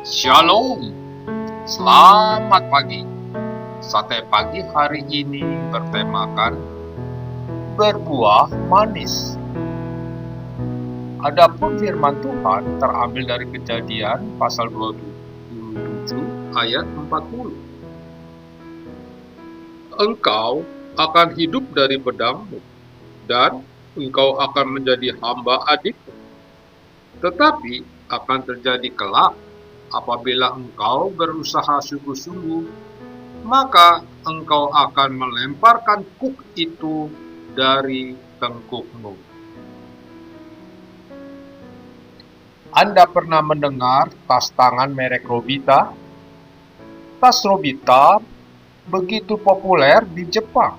Shalom, selamat pagi. Sate pagi hari ini bertemakan berbuah manis. Adapun firman Tuhan terambil dari Kejadian pasal 27 ayat 40. Engkau akan hidup dari pedangmu, dan engkau akan menjadi hamba adikmu. Tetapi akan terjadi kelak, apabila engkau berusaha sungguh-sungguh, maka engkau akan melemparkan kuk itu dari tengkukmu. Anda pernah mendengar tas tangan merek Robita? Tas Robita begitu populer di Jepang.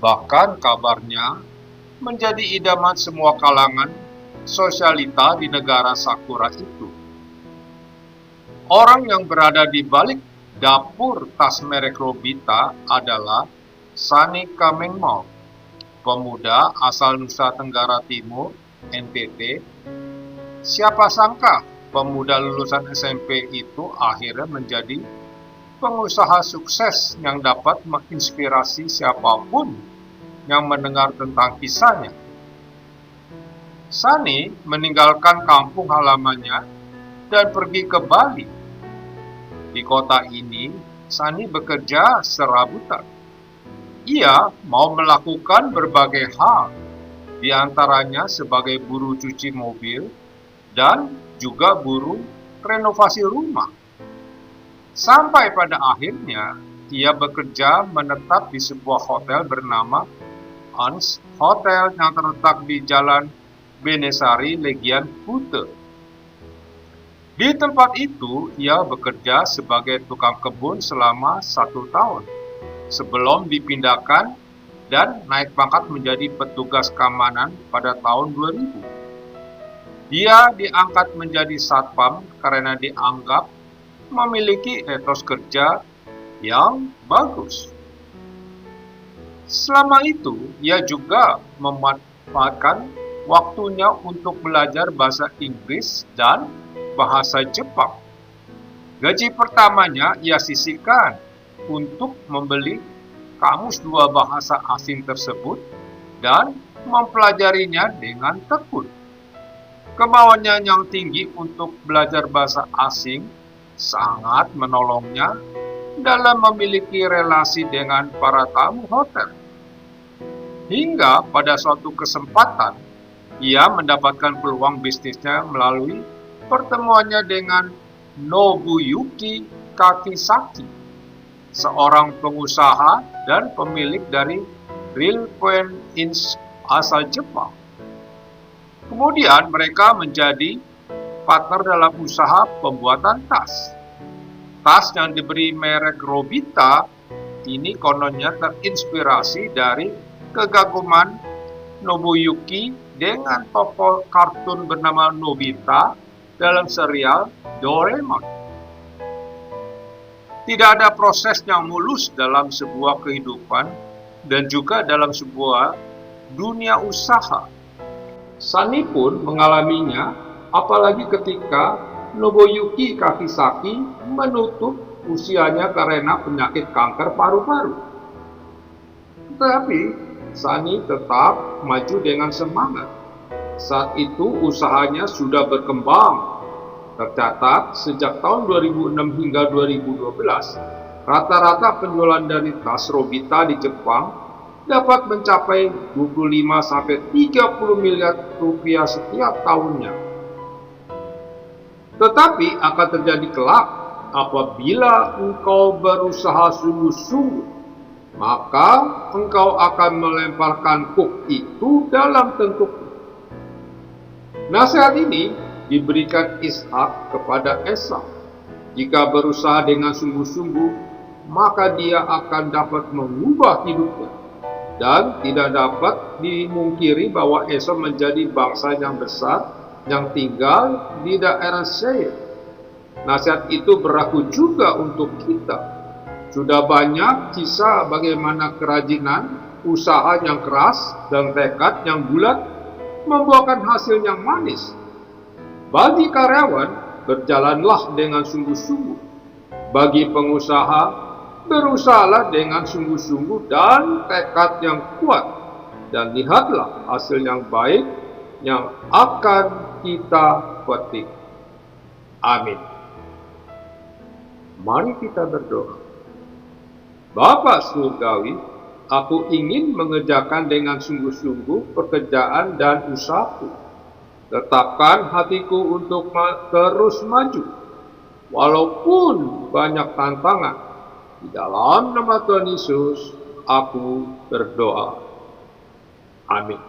Bahkan kabarnya menjadi idaman semua kalangan sosialita di negara Sakura itu. Orang yang berada di balik dapur tas merek Robita adalah Sani Kamengmo, pemuda asal Nusa Tenggara Timur, NTT. Siapa sangka pemuda lulusan SMP itu akhirnya menjadi pengusaha sukses yang dapat menginspirasi siapapun yang mendengar tentang kisahnya. Sani meninggalkan kampung halamannya dan pergi ke Bali. Di kota ini, Sani bekerja serabutan. Ia mau melakukan berbagai hal, di antaranya sebagai buruh cuci mobil dan juga buruh renovasi rumah. Sampai pada akhirnya, ia bekerja menetap di sebuah hotel bernama Hans Hotel yang terletak di Jalan Benesari, Legian, Kuta. Di tempat itu, ia bekerja sebagai tukang kebun selama 1 tahun, sebelum dipindahkan dan naik pangkat menjadi petugas keamanan pada tahun 2000. Dia diangkat menjadi satpam karena dianggap memiliki etos kerja yang bagus. Selama itu, ia juga memanfaatkan waktunya untuk belajar bahasa Inggris dan bahasa Jepang. Gaji pertamanya ia sisihkan untuk membeli kamus 2 bahasa asing tersebut dan mempelajarinya dengan tekun. Kemauannya yang tinggi untuk belajar bahasa asing sangat menolongnya dalam memiliki relasi dengan para tamu hotel. Hingga pada suatu kesempatan, ia mendapatkan peluang bisnisnya melalui pertemuannya dengan Nobuyuki Kakisaki, seorang pengusaha dan pemilik dari Real Point Inc. asal Jepang. Kemudian mereka menjadi partner dalam usaha pembuatan tas. Tas yang diberi merek Robita ini kononnya terinspirasi dari kegaguman Nobuyuki dengan tokoh kartun bernama Nobita dalam serial Doraemon. Tidak ada proses yang mulus dalam sebuah kehidupan dan juga dalam sebuah dunia usaha. Sani pun mengalaminya, apalagi ketika Nobuyuki Kakisaki menutup usianya karena penyakit kanker paru-paru. Tetapi Sani tetap maju dengan semangat. Saat itu usahanya sudah berkembang. Tercatat sejak tahun 2006 hingga 2012, rata-rata penjualan dari tas Robita di Jepang dapat mencapai 25-30 miliar rupiah setiap tahunnya. Tetapi akan terjadi kelak apabila engkau berusaha sungguh-sungguh, maka engkau akan melemparkan kuk itu dalam tengkukmu. Nasihat ini diberikan Ishak kepada Esau. Jika berusaha dengan sungguh-sungguh, maka dia akan dapat mengubah hidupnya. Dan tidak dapat dimungkiri bahwa Esau menjadi bangsa yang besar yang tinggal di daerah Seir. Nasihat itu berlaku juga untuk kita. Sudah banyak kisah bagaimana kerajinan, usaha yang keras, dan tekad yang bulat membuahkan hasil yang manis. Bagi karyawan, berjalanlah dengan sungguh-sungguh. Bagi pengusaha, berusahalah dengan sungguh-sungguh dan tekad yang kuat. Dan lihatlah hasil yang baik yang akan kita petik. Amin. Mari kita berdoa. Bapa Surgawi, aku ingin mengerjakan dengan sungguh-sungguh pekerjaan dan usahaku. Tetapkan hatiku untuk terus maju, walaupun banyak tantangan. Di dalam nama Tuhan Yesus, aku berdoa. Amin.